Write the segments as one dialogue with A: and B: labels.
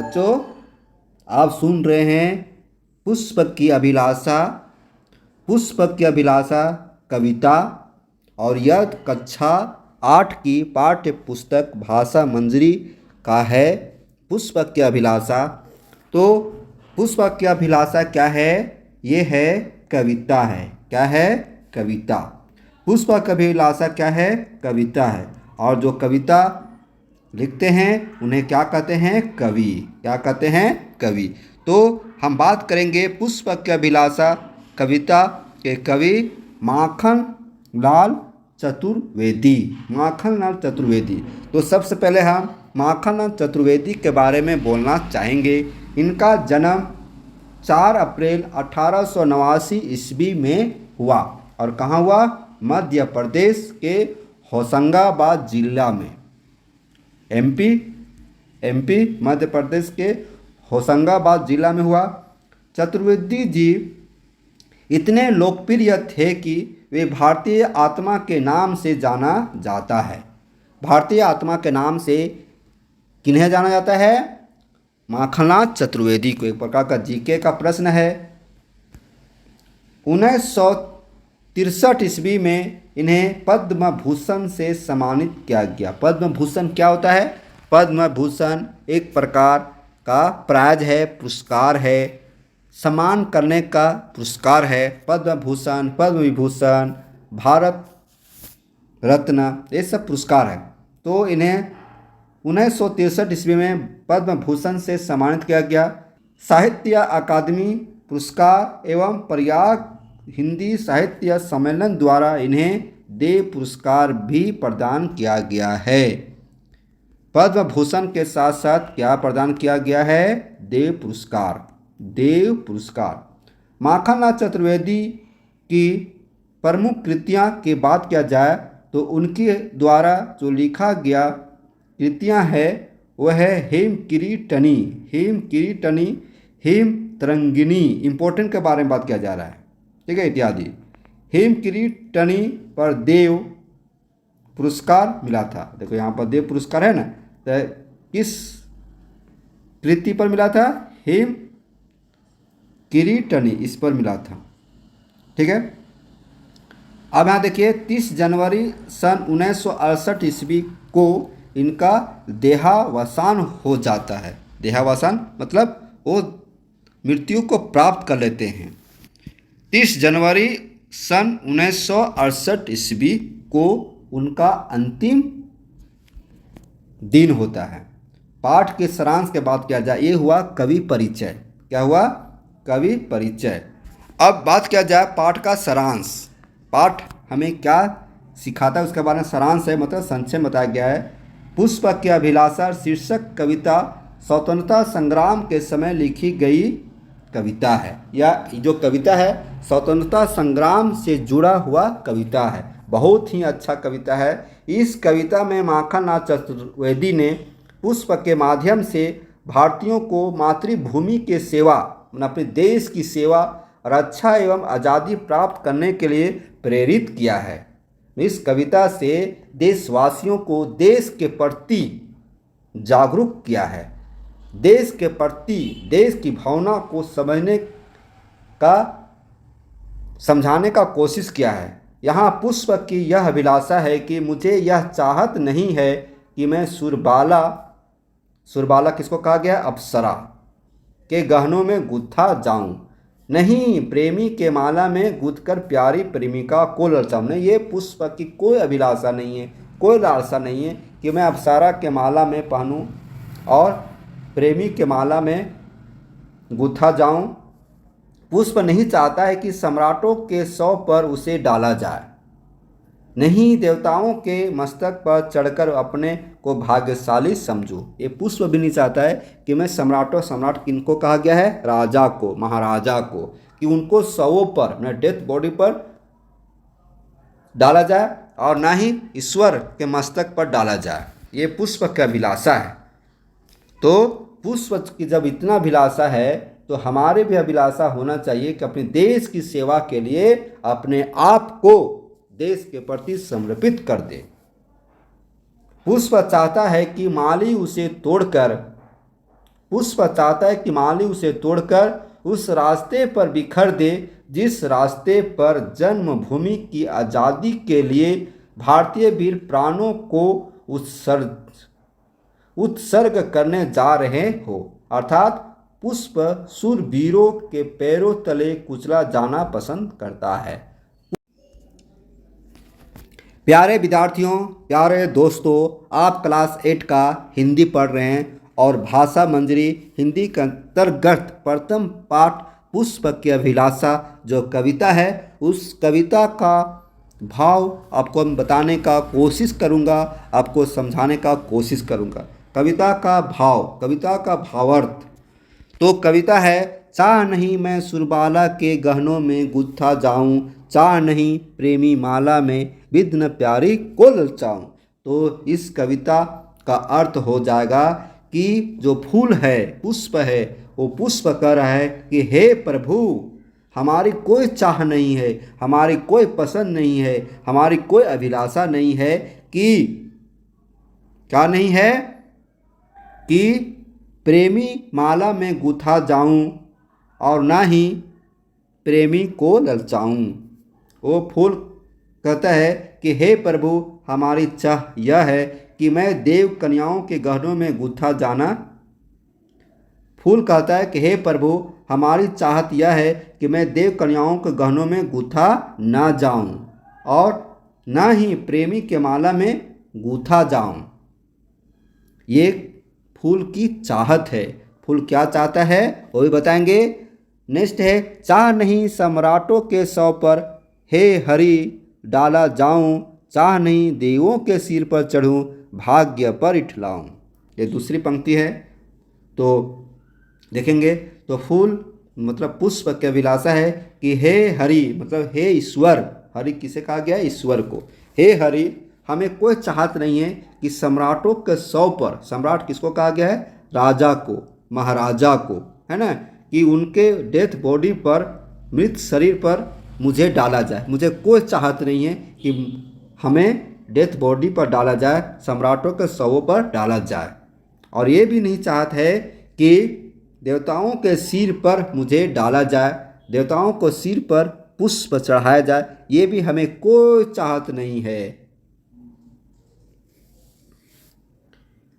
A: बच्चों, आप सुन रहे हैं पुष्प की अभिलाषा। पुष्प की अभिलाषा कविता, और यह कक्षा 8 की पाठ्य पुस्तक भाषा मंजरी का है। पुष्प की अभिलाषा। तो पुष्प की अभिलाषा क्या है? ये है कविता है। क्या है? कविता। पुष्प की अभिलाषा क्या है? कविता है। और जो कविता लिखते हैं उन्हें क्या कहते हैं? कवि। क्या कहते हैं? कवि। तो हम बात करेंगे पुष्प की अभिलाषा कविता के कवि माखन लाल चतुर्वेदी। माखन लाल चतुर्वेदी। तो सबसे पहले हम माखन लाल चतुर्वेदी के बारे में बोलना चाहेंगे। इनका जन्म 4 अप्रैल 1889 ईस्वी में हुआ। और कहाँ हुआ? मध्य प्रदेश के होशंगाबाद जिला में। एमपी मध्य प्रदेश के होशंगाबाद जिला में हुआ। चतुर्वेदी जी इतने लोकप्रिय थे कि वे भारतीय आत्मा के नाम से जाना जाता है। भारतीय आत्मा के नाम से किन्हें जाना जाता है? माखनलाल चतुर्वेदी को। एक प्रकार का जीके का प्रश्न है। 1963 ईस्वी में इन्हें पद्म भूषण से सम्मानित किया गया। पद्म भूषण क्या होता है? पद्म भूषण एक प्रकार का प्राइज है, पुरस्कार है, सम्मान करने का पुरस्कार है। पद्म भूषण, पद्म विभूषण, भारत रत्न, ये सब पुरस्कार है। तो इन्हें 1963 ईस्वी में पद्म भूषण से सम्मानित किया गया। साहित्य अकादमी पुरस्कार एवं प्रयाग हिंदी साहित्य सम्मेलन द्वारा इन्हें देव पुरस्कार भी प्रदान किया गया है। पद्म भूषण के साथ साथ क्या प्रदान किया गया है? देव पुरस्कार। देव पुरस्कार। माखनलाल चतुर्वेदी की प्रमुख कृतियाँ की बात किया जाए तो उनके द्वारा जो लिखा गया कृतियाँ है वह है हेम किरीटनी, हेम किरीटनी, हेम तरंगिणी, इम्पोर्टेंट के बारे में बात किया जा रहा है, ठीक है, इत्यादि। हेम किरीटनी पर देव पुरस्कार मिला था। देखो यहाँ पर देव पुरस्कार है ना, तो किस कृति पर मिला था? हेम किरीटनी, इस पर मिला था, ठीक है। अब यहाँ देखिए 30 जनवरी सन 1968 ईस्वी को इनका देहावसान हो जाता है। देहावसान मतलब वो मृत्यु को प्राप्त कर लेते हैं। 30 जनवरी सन 1968 ईस्वी को उनका अंतिम दिन होता है। पाठ के सारांश के बात किया जाए, ये हुआ कवि परिचय। क्या हुआ? कवि परिचय। अब बात किया जाए पाठ का सारांश। पाठ हमें क्या सिखाता है उसके बारे में सारांश है, मतलब संक्षेप बताया गया है। पुष्प की अभिलाषा शीर्षक कविता स्वतंत्रता संग्राम के समय लिखी गई कविता है। यह जो कविता है स्वतंत्रता संग्राम से जुड़ा हुआ कविता है। बहुत ही अच्छा कविता है। इस कविता में माखनलाल चतुर्वेदी ने पुष्प के माध्यम से भारतीयों को मातृभूमि के सेवा, अपने देश की सेवा, रक्षा एवं आज़ादी प्राप्त करने के लिए प्रेरित किया है। इस कविता से देशवासियों को देश के प्रति जागरूक किया है। देश के प्रति, देश की भावना को समझाने का कोशिश किया है। यहाँ पुष्प की यह अभिलाषा है कि मुझे यह चाहत नहीं है कि मैं सुरबाला किसको कहा गया? अप्सरा के गहनों में गुत्था जाऊं, नहीं प्रेमी के माला में गुथकर प्यारी प्रेमिका को ललचाऊं। नहीं, ये पुष्प की कोई अभिलाषा नहीं है, कोई लालसा नहीं है कि मैं अप्सरा के माला में पहनूं और प्रेमी के माला में गुथा जाऊं। पुष्प नहीं चाहता है कि सम्राटों के शव पर उसे डाला जाए, नहीं देवताओं के मस्तक पर चढ़कर अपने को भाग्यशाली समझूं। ये पुष्प भी नहीं चाहता है कि मैं सम्राट किनको कहा गया है? राजा को, महाराजा को, कि उनको शवों पर, अपने डेथ बॉडी पर डाला जाए, और ना ही ईश्वर के मस्तक पर डाला जाए। ये पुष्प की अभिलाषा है। तो पुष्प की जब इतना अभिलाषा है तो हमारे भी अभिलाषा होना चाहिए कि अपने देश की सेवा के लिए अपने आप को देश के प्रति समर्पित कर दे। पुष्प चाहता है कि माली उसे तोड़कर पुष्प चाहता है कि माली उसे तोड़कर उस रास्ते पर बिखर दे जिस रास्ते पर जन्मभूमि की आज़ादी के लिए भारतीय वीर प्राणों को उत्सर्ग करने जा रहे हो। अर्थात पुष्प शूरवीरों के पैरों तले कुचला जाना पसंद करता है। प्यारे विद्यार्थियों, प्यारे दोस्तों, आप क्लास 8 का हिंदी पढ़ रहे हैं और भाषा मंजरी हिंदी के अंतर्गत प्रथम पाठ पुष्प की अभिलाषा जो कविता है, उस कविता का भाव आपको बताने का कोशिश करूंगा, आपको समझाने का कोशिश करूंगा। कविता का भाव, कविता का भावार्थ। तो कविता है, चाह नहीं मैं सुरबाला के गहनों में गुत्था जाऊं, चाह नहीं प्रेमी माला में विघ्न प्यारी को ललचाऊं। तो इस कविता का अर्थ हो जाएगा कि जो फूल है, पुष्प है, वो पुष्प कह रहा है कि हे प्रभु, हमारी कोई चाह नहीं है, हमारी कोई पसंद नहीं है, हमारी कोई अभिलाषा नहीं है कि क्या नहीं है कि प्रेमी माला में गुथा जाऊं और ना ही प्रेमी को ललचाऊं। वो फूल कहता है कि हे प्रभु, हमारी चाह यह है कि मैं देव कन्याओं के गहनों में गुथा जाना। फूल कहता है कि हे प्रभु, हमारी चाहत यह है कि मैं देव कन्याओं के गहनों में गुथा ना जाऊं और ना ही प्रेमी के माला में गुथा जाऊं। ये फूल की चाहत है। फूल क्या चाहता है वो भी बताएंगे। नेक्स्ट है, चाह नहीं सम्राटों के सौ पर हे हरि डाला जाऊं, चाह नहीं देवों के सिर पर चढ़ूं, भाग्य पर इठलाऊं। ये दूसरी पंक्ति है। तो देखेंगे तो फूल मतलब पुष्प की अभिलाषा है कि हे हरि मतलब हे ईश्वर। हरि किसे कहा गया है? ईश्वर को। हे हरि, हमें कोई चाहत नहीं है कि सम्राटों के सौ पर, सम्राट किसको कहा गया है? राजा को, महाराजा को, है ना, कि उनके डेथ बॉडी पर, मृत शरीर पर मुझे डाला जाए। मुझे कोई चाहत नहीं है कि हमें डेथ बॉडी पर डाला जाए, सम्राटों के शवों पर डाला जाए। और ये भी नहीं चाहत है कि देवताओं के सिर पर मुझे डाला जाए, देवताओं को सिर पर पुष्प चढ़ाया जाए। ये भी हमें कोई चाहत नहीं है।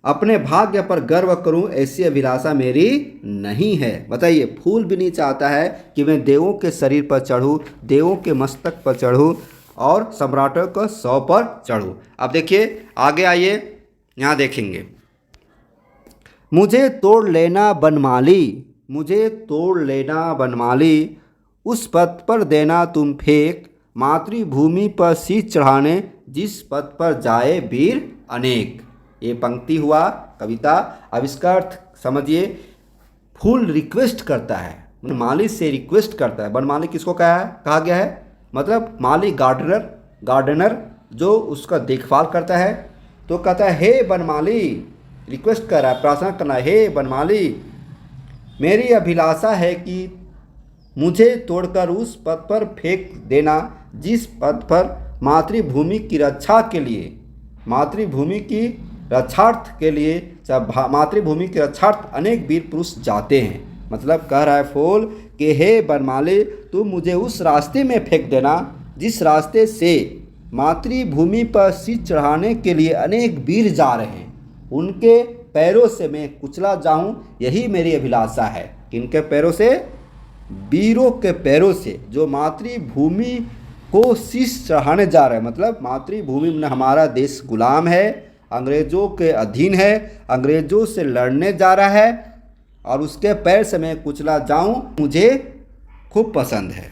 A: अपने भाग्य पर गर्व करूं ऐसी अभिलाषा मेरी नहीं है। बताइए, फूल भी नहीं चाहता है कि मैं देवों के शरीर पर चढ़ूं, देवों के मस्तक पर चढ़ूं और सम्राटों को सौ पर चढ़ूं। अब देखिए आगे आइए, यहाँ देखेंगे, मुझे तोड़ लेना बनमाली, मुझे तोड़ लेना बनमाली, उस पथ पर देना तुम फेंक, मातृभूमि पर शीश चढ़ाने जिस पथ पर जाए वीर अनेक। ये पंक्ति हुआ कविता। अब इसका अर्थ समझिए। फूल रिक्वेस्ट करता है, माली से रिक्वेस्ट करता है। बनमाली किसको कहा गया है? मतलब माली गार्डनर जो उसका देखभाल करता है। तो कहता है हे बनमाली, रिक्वेस्ट कर रहा है, प्रार्थना करना है, हे बनमाली, मेरी अभिलाषा है कि मुझे तोड़कर उस पथ पर फेंक देना जिस पथ पर मातृभूमि की रक्षा के लिए, मातृभूमि की रक्षार्थ के लिए, मातृभूमि के रक्षार्थ अनेक वीर पुरुष जाते हैं। मतलब कह रहा है फूल कि हे बनमाली, तुम मुझे उस रास्ते में फेंक देना जिस रास्ते से मातृभूमि पर शीश चढ़ाने के लिए अनेक वीर जा रहे हैं। उनके पैरों से मैं कुचला जाऊं, यही मेरी अभिलाषा है। किनके पैरों से? वीरों के पैरों से, जो मातृभूमि को शीश चढ़ाने जा रहे हैं। मतलब मातृभूमि में हमारा देश गुलाम है, अंग्रेज़ों के अधीन है, अंग्रेज़ों से लड़ने जा रहा है और उसके पैर से मैं कुचला जाऊं, मुझे खूब पसंद है।